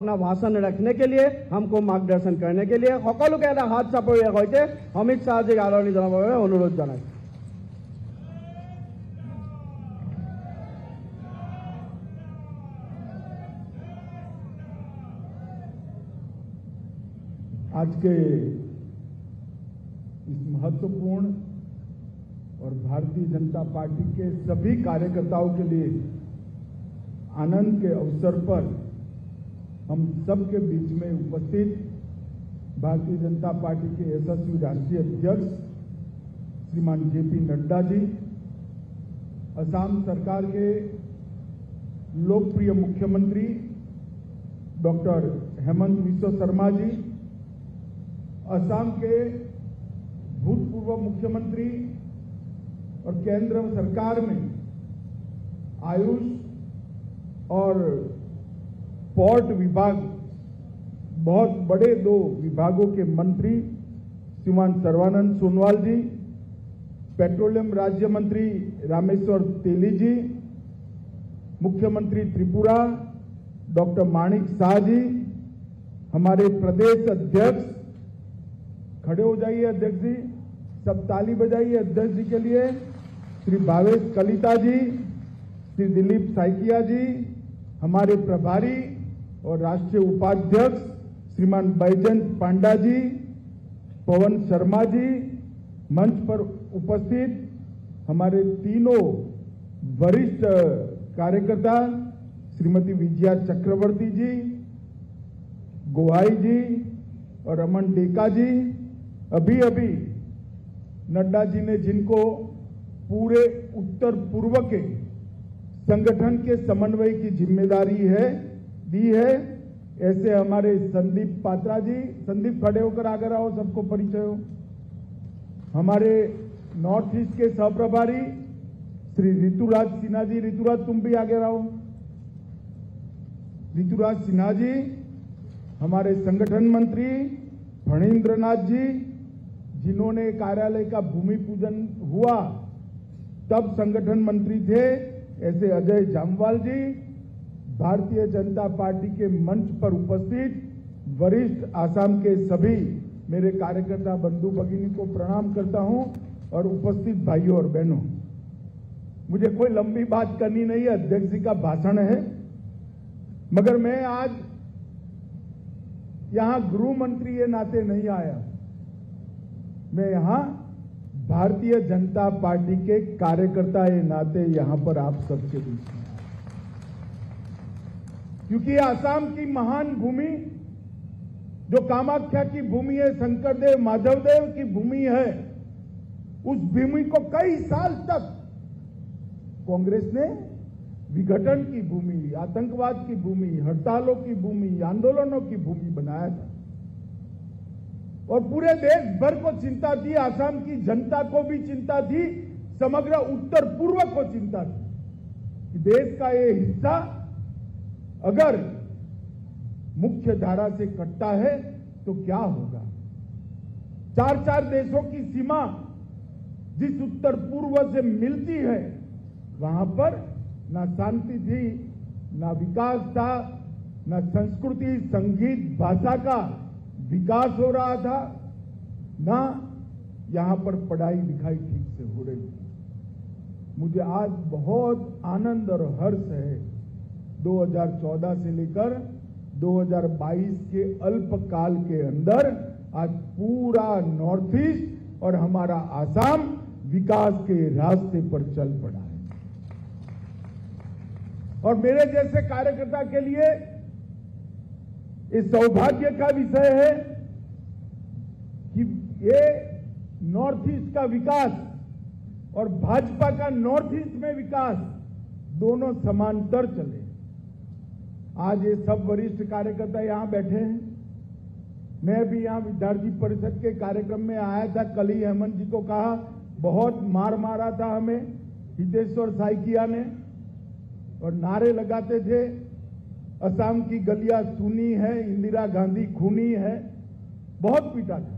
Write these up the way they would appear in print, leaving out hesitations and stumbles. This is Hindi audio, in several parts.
अपना भाषण रखने के लिए हमको मार्गदर्शन करने के लिए সকলোকে এটা হাত চাপৰীয়া হৈছে অমিত শাহজীক আদৰণি জনাবৰ বাবে অনুৰোধ জনাইছো। आज के इस महत्वपूर्ण और भारतीय जनता पार्टी के सभी कार्यकर्ताओं के लिए आनंद के अवसर पर हम सबके बीच में उपस्थित भारतीय जनता पार्टी के यशस्वी राष्ट्रीय अध्यक्ष श्रीमान जेपी नड्डा जी, असम सरकार के लोकप्रिय मुख्यमंत्री डॉक्टर हेमंत बिस्वा शर्मा जी, असम के भूतपूर्व मुख्यमंत्री और केंद्र सरकार में आयुष और पोर्ट विभाग बहुत बड़े दो विभागों के मंत्री श्रीमान सर्बानंद सोनोवाल जी, पेट्रोलियम राज्य मंत्री रामेश्वर तेली जी, मुख्यमंत्री त्रिपुरा डॉक्टर माणिक शाह जी, हमारे प्रदेश अध्यक्ष, खड़े हो जाइए अध्यक्ष जी, सब ताली बजाइए अध्यक्ष जी के लिए, श्री भावेश कलिता जी, श्री दिलीप साइकिया जी, हमारे प्रभारी और राष्ट्रीय उपाध्यक्ष श्रीमान बैजयंत पांडा जी, पवन शर्मा जी, मंच पर उपस्थित हमारे तीनों वरिष्ठ कार्यकर्ता श्रीमती विजया चक्रवर्ती जी, गोहाई जी और रमन डेका जी, अभी अभी नड्डा जी ने जिनको पूरे उत्तर पूर्व के संगठन के समन्वय की जिम्मेदारी दी है, ऐसे हमारे संदीप पात्रा जी, संदीप खड़े होकर आगे आओ, सबको परिचय हो, हमारे नॉर्थ ईस्ट के सहप्रभारी श्री ऋतुराज सिन्हा जी, ऋतुराज तुम भी आगे आओ, ऋतुराज सिन्हा जी, हमारे संगठन मंत्री फणींद्र नाथ जी, जिन्होंने कार्यालय का भूमि पूजन हुआ तब संगठन मंत्री थे, ऐसे अजय जामवाल जी, भारतीय जनता पार्टी के मंच पर उपस्थित वरिष्ठ आसाम के सभी मेरे कार्यकर्ता बंधु भगिनी को प्रणाम करता हूं और उपस्थित भाइयों और बहनों, मुझे कोई लंबी बात करनी नहीं है, अध्यक्ष जी का भाषण है, मगर मैं आज यहां गृह मंत्री के नाते नहीं आया, मैं यहां भारतीय जनता पार्टी के कार्यकर्ता के नाते यहां पर आप सबके बीच में, क्योंकि आसाम की महान भूमि जो कामाख्या की भूमि है, शंकरदेव माधवदेव की भूमि है, उस भूमि को कई साल तक कांग्रेस ने विघटन की भूमि, आतंकवाद की भूमि, हड़तालों की भूमि, आंदोलनों की भूमि बनाया था और पूरे देश भर को चिंता थी, आसाम की जनता को भी चिंता थी, समग्र उत्तर पूर्व को चिंता थी कि देश का ये हिस्सा अगर मुख्य धारा से कटता है तो क्या होगा। चार देशों की सीमा जिस उत्तर पूर्व से मिलती है, वहां पर ना शांति थी, ना विकास था, ना संस्कृति, संगीत, भाषा का विकास हो रहा था, ना यहां पर पढ़ाई लिखाई ठीक से हो रही थी। मुझे आज बहुत आनंद और हर्ष है, 2014 से लेकर 2022 के अल्पकाल के अंदर आज पूरा नॉर्थ ईस्ट और हमारा आसाम विकास के रास्ते पर चल पड़ा है और मेरे जैसे कार्यकर्ता के लिए इस सौभाग्य का विषय है कि ये नॉर्थ ईस्ट का विकास और भाजपा का नॉर्थ ईस्ट में विकास दोनों समांतर चले। आज ये सब वरिष्ठ कार्यकर्ता यहां बैठे हैं, मैं भी यहां विद्यार्थी परिषद के कार्यक्रम में आया था, कल ही हेमंत जी को कहा, बहुत मार मारा था हमें हितेश्वर साइकिया ने और नारे लगाते थे, असम की गलियां सुनी है, इंदिरा गांधी खूनी है, बहुत पीटा था।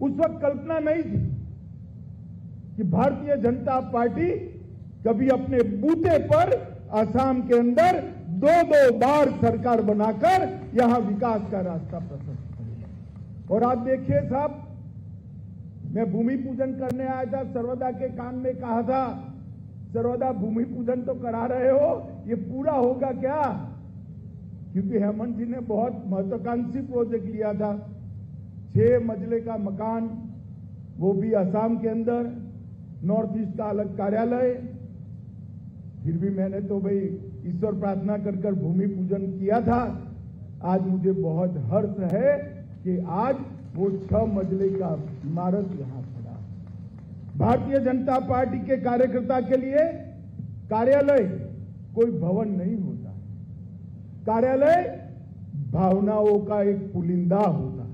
उस वक्त कल्पना नहीं थी कि भारतीय जनता पार्टी कभी अपने बूते पर असम के अंदर दो बार सरकार बनाकर यहां विकास का रास्ता प्रशस्त करेगा। और आप देखिए साहब, मैं भूमि पूजन करने आया था, सर्वदा के कान में कहा था, सर्वदा भूमि पूजन तो करा रहे हो, ये पूरा होगा क्या? क्योंकि हेमंत जी ने बहुत महत्वाकांक्षी प्रोजेक्ट लिया था, 6 मंजिले का मकान, वो भी असम के अंदर, नॉर्थ ईस्ट का अलग कार्यालय। फिर भी मैंने तो भाई ईश्वर प्रार्थना कर भूमि पूजन किया था। आज मुझे बहुत हर्ष है कि आज वो 6 मंजिले का इमारत यहां खड़ा है। भारतीय जनता पार्टी के कार्यकर्ता के लिए कार्यालय कोई भवन नहीं होता है, कार्यालय भावनाओं का एक पुलिंदा होता है,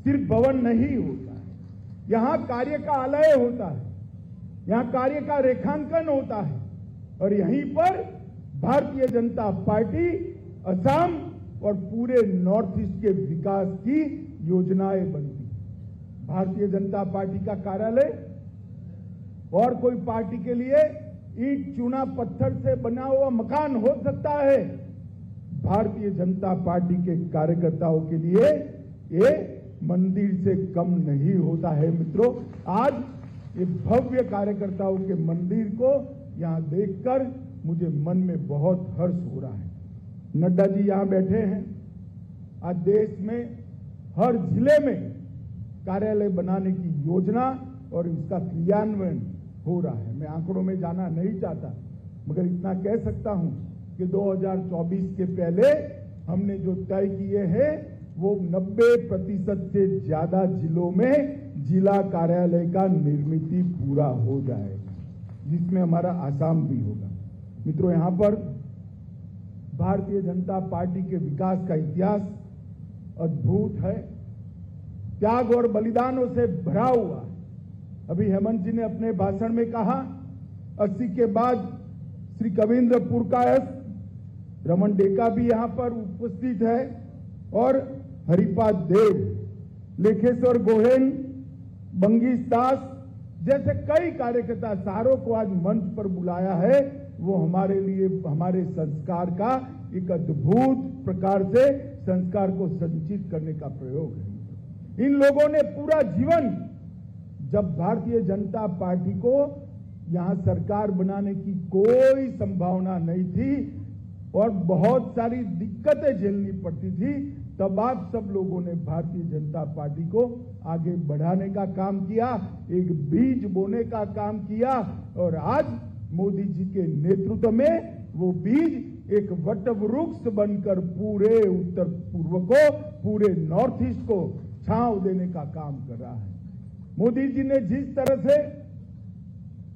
सिर्फ भवन नहीं होता है। यहां कार्य का आलय होता है, यहां कार्य का रेखांकन होता है, और यहीं पर भारतीय जनता पार्टी असम और पूरे नॉर्थ ईस्ट के विकास की योजनाएं बनती है। भारतीय जनता पार्टी का कार्यालय और कोई पार्टी के लिए ईंट चूना पत्थर से बना हुआ मकान हो सकता है, भारतीय जनता पार्टी के कार्यकर्ताओं के लिए ये मंदिर से कम नहीं होता है। मित्रों, आज ये भव्य कार्यकर्ताओं के मंदिर को यहां देखकर मुझे मन में बहुत हर्ष हो रहा है। नड्डा जी यहां बैठे हैं। आज देश में हर जिले में कार्यालय बनाने की योजना और इसका क्रियान्वयन हो रहा है। मैं आंकड़ों में जाना नहीं चाहता, मगर इतना कह सकता हूं कि 2024 के पहले हमने जो तय किए हैं वो 90% से ज्यादा जिलों में जिला कार्यालय का निर्मिति पूरा हो जाएगा, जिसमें हमारा आसाम भी होगा। मित्रों, यहां पर भारतीय जनता पार्टी के विकास का इतिहास अद्भुत है, त्याग और बलिदानों से भरा हुआ। अभी हेमंत जी ने अपने भाषण में कहा, 80 के बाद श्री कविंद्र पुरकायस्थ, रमन डेका भी यहां पर उपस्थित है, और हरिपाद देव, लेखेश्वर गोहेन, बंगीश दास जैसे कई कार्यकर्ता सारों को आज मंच पर बुलाया है। वो हमारे लिए हमारे संस्कार का एक अद्भुत प्रकार से संस्कार को संचित करने का प्रयोग है। इन लोगों ने पूरा जीवन, जब भारतीय जनता पार्टी को यहां सरकार बनाने की कोई संभावना नहीं थी और बहुत सारी दिक्कतें झेलनी पड़ती थी, तब आप सब लोगों ने भारतीय जनता पार्टी को आगे बढ़ाने का काम किया, एक बीज बोने का काम किया, और आज मोदी जी के नेतृत्व में वो बीज एक वटवृक्ष बनकर पूरे उत्तर पूर्व को, पूरे नॉर्थ ईस्ट को छांव देने का काम कर रहा है। मोदी जी ने जिस तरह से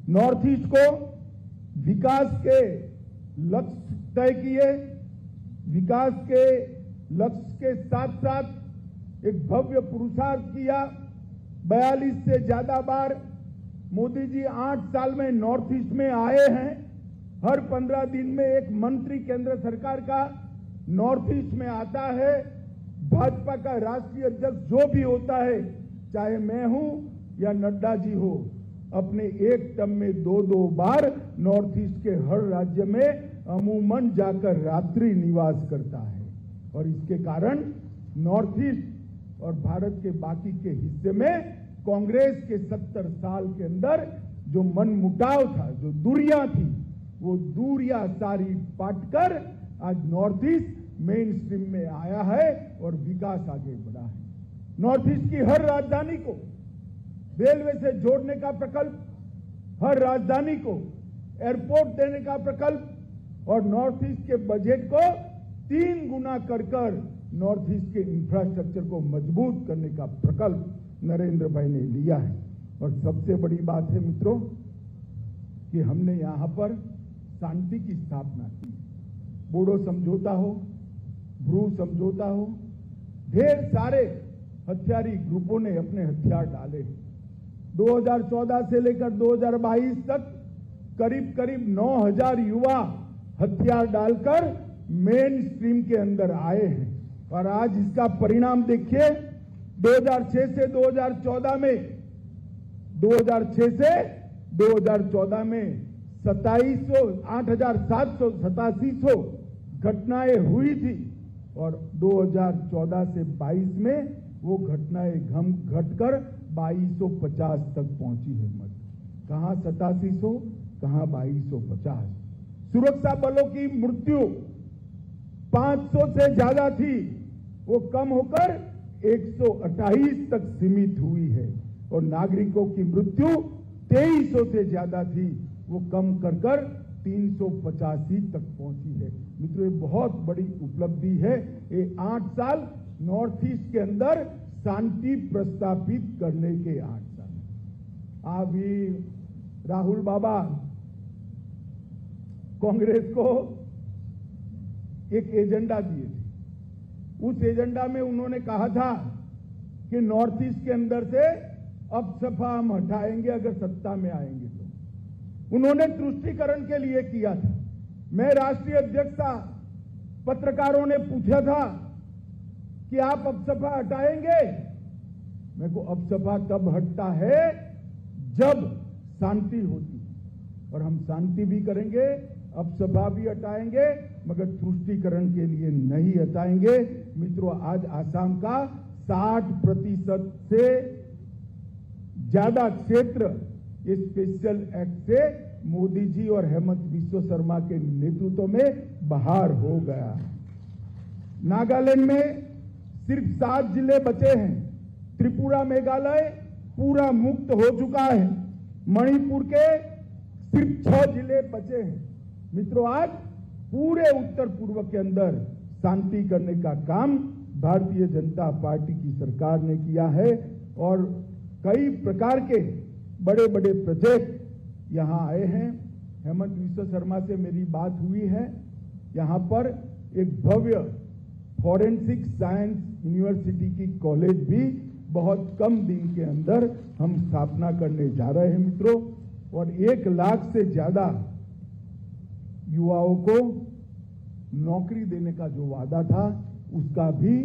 नॉर्थ ईस्ट को विकास के लक्ष्य तय किए, विकास के लक्ष्य के साथ साथ एक भव्य पुरुषार्थ किया। 42 से ज्यादा बार मोदी जी 8 साल में नॉर्थ ईस्ट में आए हैं। हर 15 दिन में एक मंत्री केंद्र सरकार का नॉर्थ ईस्ट में आता है। भाजपा का राष्ट्रीय अध्यक्ष जो भी होता है, चाहे मैं हूं या नड्डा जी हो, अपने एक टर्म में 2-2 बार नॉर्थ ईस्ट के हर राज्य में अमूमन जाकर रात्रि निवास करता है। और इसके कारण नॉर्थ ईस्ट और भारत के बाकी के हिस्से में कांग्रेस के 70 साल के अंदर जो मनमुटाव था, जो दूरियां थी, वो दूरियां सारी पाटकर आज नॉर्थ ईस्ट मेन स्ट्रीम में आया है और विकास आगे बढ़ा है। नॉर्थ ईस्ट की हर राजधानी को रेलवे से जोड़ने का प्रकल्प, हर राजधानी को एयरपोर्ट देने का प्रकल्प, और नॉर्थ ईस्ट के बजट को 3 गुना कर नॉर्थ ईस्ट के इंफ्रास्ट्रक्चर को मजबूत करने का प्रकल्प नरेंद्र भाई ने लिया है। और सबसे बड़ी बात है मित्रों कि हमने यहां पर शांति की स्थापना की। बोडो समझौता हो, ब्रू समझौता हो, ढेर सारे हथियारी ग्रुपों ने अपने हथियार डाले। 2014 से लेकर 2022 तक करीब करीब 9000 युवा हथियार डालकर मेन स्ट्रीम के अंदर आए हैं। और आज इसका परिणाम देखिए, 2006 से 2014 में 8,787 घटनाएं हुई थी और 2014 से 22 में वो घटनाएं घटकर 2250 तक पहुंची है। मत कहां 8700, कहां 2250। सुरक्षा बलों की मृत्यु 500 से ज्यादा थी, वो कम होकर 128 तक सीमित हुई है। और नागरिकों की मृत्यु 2300 से ज्यादा थी, वो कम कर 385 तक पहुंची है। मित्रों, ये बहुत बड़ी उपलब्धि है। ये 8 साल नॉर्थ ईस्ट के अंदर शांति प्रस्तापित करने के 8 साल। अभी राहुल बाबा कांग्रेस को एक एजेंडा दिए थे। उस एजेंडा में उन्होंने कहा था कि नॉर्थ ईस्ट के अंदर से अब सपा हम हटाएंगे अगर सत्ता में आएंगे तो। उन्होंने तुष्टीकरण के लिए किया था। मैं राष्ट्रीय अध्यक्ष था, पत्रकारों ने पूछा था कि आप अब सपा हटाएंगे। मेरे को अब सपा तब हटता है जब शांति होती, और हम शांति भी करेंगे, अब सपा भी हटाएंगे, मगर तुष्टीकरण के लिए नहीं हटाएंगे। मित्रों, आज आसाम का 60% से ज्यादा क्षेत्र इस स्पेशल एक्ट से मोदी जी और हेमंत बिस्वा शर्मा के नेतृत्व में बाहर हो गया। नागालैंड में सिर्फ 7 जिले बचे हैं। त्रिपुरा, मेघालय पूरा मुक्त हो चुका है। मणिपुर के सिर्फ 6 जिले बचे हैं। मित्रों, आज पूरे उत्तर पूर्व के अंदर शांति करने का काम भारतीय जनता पार्टी की सरकार ने किया है, और कई प्रकार के बड़े बड़े प्रोजेक्ट यहां आए हैं। हेमंत बिस्वा शर्मा से मेरी बात हुई है। यहां पर एक भव्य फॉरेंसिक साइंस यूनिवर्सिटी की कॉलेज भी बहुत कम दिन के अंदर हम स्थापना करने जा रहे हैं। मित्रों, और 1 लाख से ज्यादा युवाओं को नौकरी देने का जो वादा था, उसका भी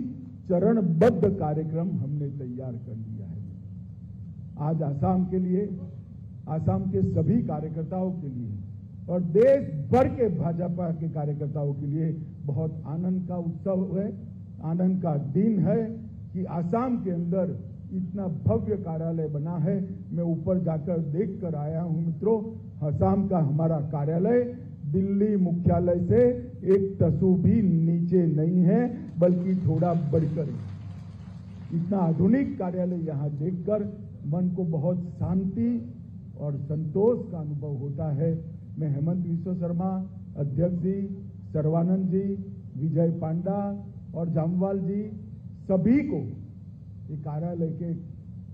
चरणबद्ध कार्यक्रम हमने तैयार कर लिया है। आज आसाम के लिए, आसाम के सभी कार्यकर्ताओं के लिए और देश भर के भाजपा के कार्यकर्ताओं के लिए बहुत आनंद का उत्सव है, आनंद का दिन है कि आसाम के अंदर इतना भव्य कार्यालय बना है। मैं ऊपर जाकर देख कर आया हूं। मित्रों, आसाम का हमारा कार्यालय दिल्ली मुख्यालय से 1 तसु भी नीचे नहीं है, बल्कि थोड़ा बढ़कर। इतना आधुनिक कार्यालय यहां देखकर मन को बहुत शांति और संतोष का अनुभव होता है। मैं हेमंत बिस्वा शर्मा, अध्यक्ष जी, सर्वानंद जी, विजय पांडा और जामवाल जी, सभी को ये कार्यालय के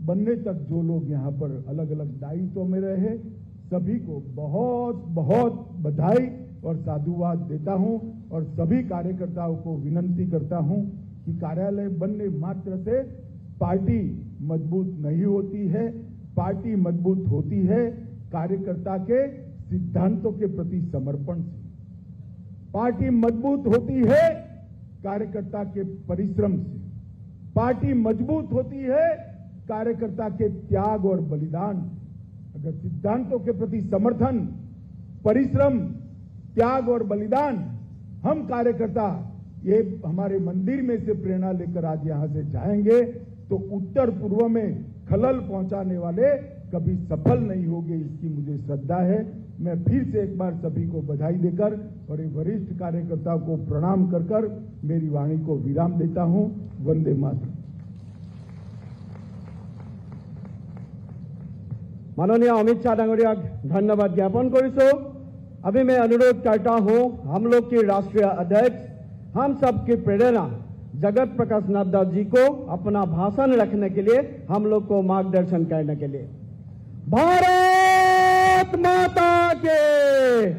बनने तक जो लोग यहाँ पर अलग अलग दायित्वों में रहे, सभी को बहुत बहुत बधाई और साधुवाद देता हूं। और सभी कार्यकर्ताओं को विनंती करता हूं कि कार्यालय बनने मात्र से पार्टी मजबूत नहीं होती है। पार्टी मजबूत होती है कार्यकर्ता के सिद्धांतों के प्रति समर्पण से। पार्टी मजबूत होती है कार्यकर्ता के परिश्रम से। पार्टी मजबूत होती है कार्यकर्ता के त्याग और बलिदान। अगर सिद्धांतों के प्रति समर्थन, परिश्रम, त्याग और बलिदान हम कार्यकर्ता ये हमारे मंदिर में से प्रेरणा लेकर आज यहां से जाएंगे, तो उत्तर पूर्व में खलल पहुंचाने वाले कभी सफल नहीं होंगे, इसकी मुझे श्रद्धा है। मैं फिर से एक बार सभी को बधाई देकर और एक वरिष्ठ कार्यकर्ताओं को प्रणाम कर मेरी वाणी को विराम देता हूं। वंदे मातरम। माननीय अमित शाह डांगरिया धन्यवाद ज्ञापन करिसो। अभी मैं अनुरोध करता हूं हम लोग के राष्ट्रीय अध्यक्ष, हम सब की प्रेरणा जगत प्रकाश नड्डा जी को अपना भाषण रखने के लिए हम लोग को मार्गदर्शन करने के लिए। भारत माता के